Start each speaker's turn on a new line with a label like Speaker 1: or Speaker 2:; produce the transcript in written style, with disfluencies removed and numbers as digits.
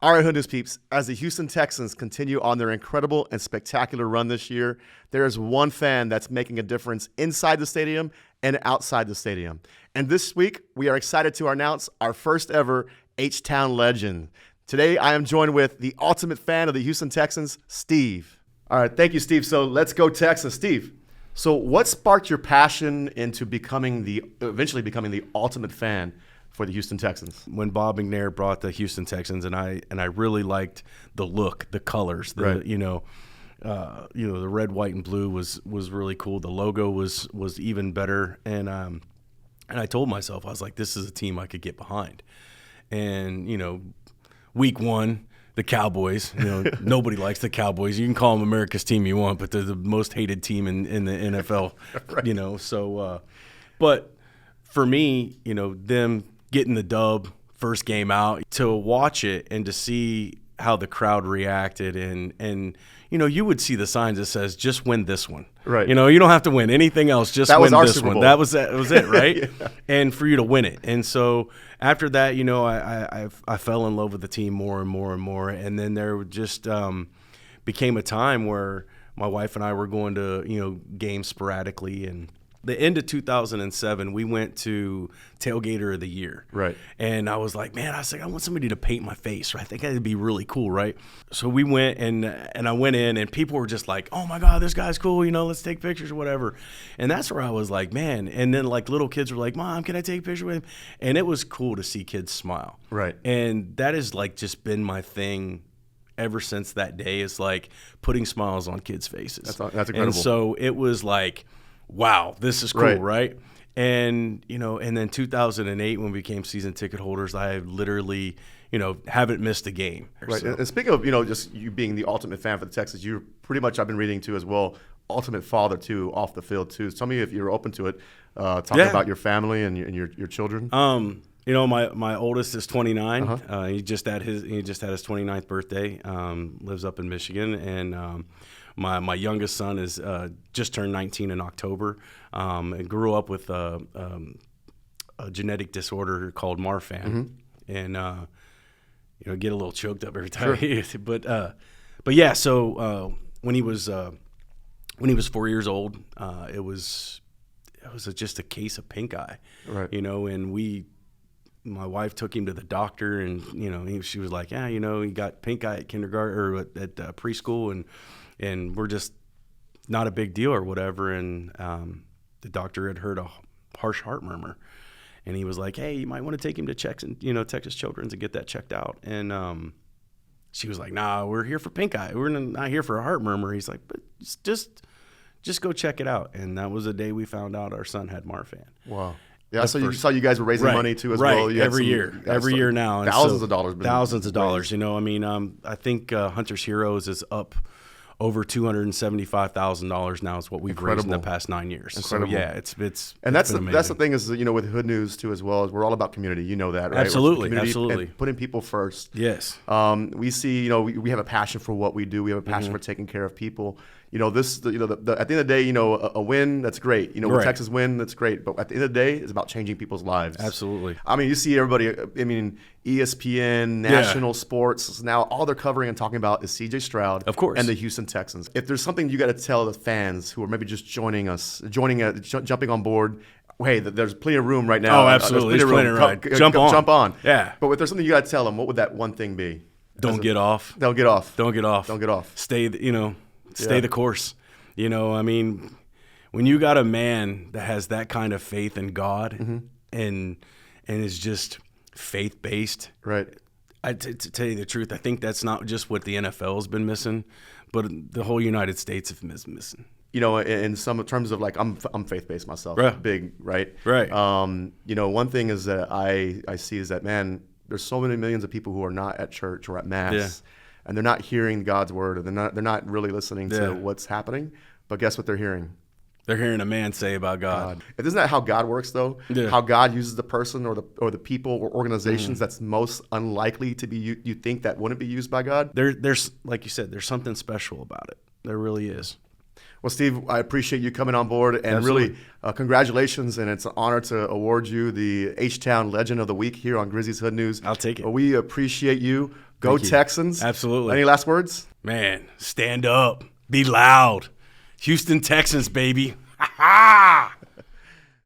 Speaker 1: All right, Hood News peeps, as the Houston Texans continue on their incredible and spectacular run this year, there is one fan that's making a difference inside the stadium and outside the stadium. And this week, we are excited to announce our first ever H-Town legend. Today, I am joined with the ultimate fan of the Houston Texans, Steve. All right, thank you, Steve. So let's go Texans. Steve, so what sparked your passion into eventually becoming the ultimate fan for the Houston Texans?
Speaker 2: When Bob McNair brought the Houston Texans, and I really liked the look, the colors,
Speaker 1: Right.
Speaker 2: The red, white, and blue was really cool. The logo was even better, and I told myself, I was like, this is a team I could get behind. And week one, the Cowboys. Nobody likes the Cowboys. You can call them America's team you want, but they're the most hated team in the NFL.
Speaker 1: Right.
Speaker 2: But for me, them getting the dub first game out, to watch it and to see how the crowd reacted, and you would see the signs that says just win this one.
Speaker 1: Right.
Speaker 2: You don't have to win anything else, just
Speaker 1: That was
Speaker 2: win
Speaker 1: our
Speaker 2: this
Speaker 1: Super
Speaker 2: one.
Speaker 1: Bowl.
Speaker 2: That was it, right?
Speaker 1: Yeah.
Speaker 2: And for you to win it. And so after that, I fell in love with the team more and more and more, and then there just became a time where my wife and I were going to games sporadically. And the end of 2007, we went to Tailgater of the Year.
Speaker 1: Right.
Speaker 2: And I was like, man, I want somebody to paint my face. Right? I think that'd be really cool, right? So we went, and I went in, and people were just like, oh, my God, this guy's cool. Let's take pictures or whatever. And that's where I was like, man. And then, little kids were like, Mom, can I take a picture with him? And it was cool to see kids smile.
Speaker 1: Right.
Speaker 2: And that has, just been my thing ever since that day, is, putting smiles on kids' faces.
Speaker 1: That's incredible.
Speaker 2: And so it was like, wow, this is cool, right? And, and then 2008, when we became season ticket holders, I literally, haven't missed a game.
Speaker 1: Right.
Speaker 2: So,
Speaker 1: And speaking of, just you being the ultimate fan for the Texans, you're pretty much, I've been reading too as well, ultimate father too, off the field too. Tell me if you're open to it, talking about your family and your children.
Speaker 2: My oldest is 29.
Speaker 1: Uh-huh.
Speaker 2: He just had his 29th birthday. Lives up in Michigan, and my youngest son is just turned 19 in October. And grew up with a genetic disorder called Marfan, and get a little choked up every time.
Speaker 1: Sure.
Speaker 2: But yeah. So when he was 4 years old, it was just a case of pink eye.
Speaker 1: Right.
Speaker 2: And my wife took him to the doctor, and she was like, yeah, he got pink eye at kindergarten or at preschool, and we're just not a big deal or whatever. And the doctor had heard a harsh heart murmur, and he was like, hey, you might want to take him to Texas Children's and get that checked out. And she was like, nah, we're here for pink eye. We're not here for a heart murmur. He's like, but just go check it out. And that was the day we found out our son had Marfan.
Speaker 1: Wow. Yeah, so you saw you guys were raising money too as well. You had
Speaker 2: every year now. And
Speaker 1: thousands of dollars.
Speaker 2: Thousands of dollars. I think Hunter's Heroes is up over $275,000 now is what we've raised in the past 9 years.
Speaker 1: Incredible.
Speaker 2: So yeah, it's
Speaker 1: and
Speaker 2: that's
Speaker 1: the thing is, with Hood News too as well, is we're all about community. You know that, right?
Speaker 2: Absolutely,
Speaker 1: Community
Speaker 2: absolutely.
Speaker 1: And putting people first.
Speaker 2: Yes.
Speaker 1: We see, we have a passion for what we do. We have a passion for taking care of people. At the end of the day, a win, that's great. When
Speaker 2: Right.
Speaker 1: Texas win, that's great. But at the end of the day, it's about changing people's lives.
Speaker 2: Absolutely.
Speaker 1: You see everybody, ESPN, national sports, now all they're covering and talking about is C.J. Stroud,
Speaker 2: Of course.
Speaker 1: and the Houston Texans. If there's something you got to tell the fans who are maybe just jumping on board, hey, there's plenty of room right now.
Speaker 2: Oh, absolutely. There's plenty of room.
Speaker 1: Jump on.
Speaker 2: Yeah.
Speaker 1: But if there's something you got to tell them, what would that one thing be?
Speaker 2: Don't get off.
Speaker 1: They'll get off.
Speaker 2: Don't get off.
Speaker 1: Don't get off.
Speaker 2: Stay the course. When you got a man that has that kind of faith in God and is just faith-based,
Speaker 1: Right.
Speaker 2: To tell you the truth, I think that's not just what the NFL has been missing, but the whole United States have been missing.
Speaker 1: In some terms of I'm faith-based myself,
Speaker 2: Right.
Speaker 1: big, right?
Speaker 2: Right.
Speaker 1: One thing is that I see is that, man, there's so many millions of people who are not at church or at mass, and they're not hearing God's word, and they're not really listening to what's happening. But guess what they're hearing?
Speaker 2: They're hearing a man say about God.
Speaker 1: Isn't that how God works, though?
Speaker 2: Yeah.
Speaker 1: How God uses the person or the people or organizations that's most unlikely to be you think that wouldn't be used by God?
Speaker 2: There's, like you said, there's something special about it. There really is.
Speaker 1: Well, Steve, I appreciate you coming on board, and
Speaker 2: Absolutely.
Speaker 1: really congratulations, and it's an honor to award you the H-Town Legend of the Week here on Grizzy's Hood News.
Speaker 2: I'll take it.
Speaker 1: We appreciate you. Go
Speaker 2: Thank you.
Speaker 1: Texans.
Speaker 2: Absolutely.
Speaker 1: Any last words?
Speaker 2: Man, stand up. Be loud. Houston Texans, baby. Ha ha!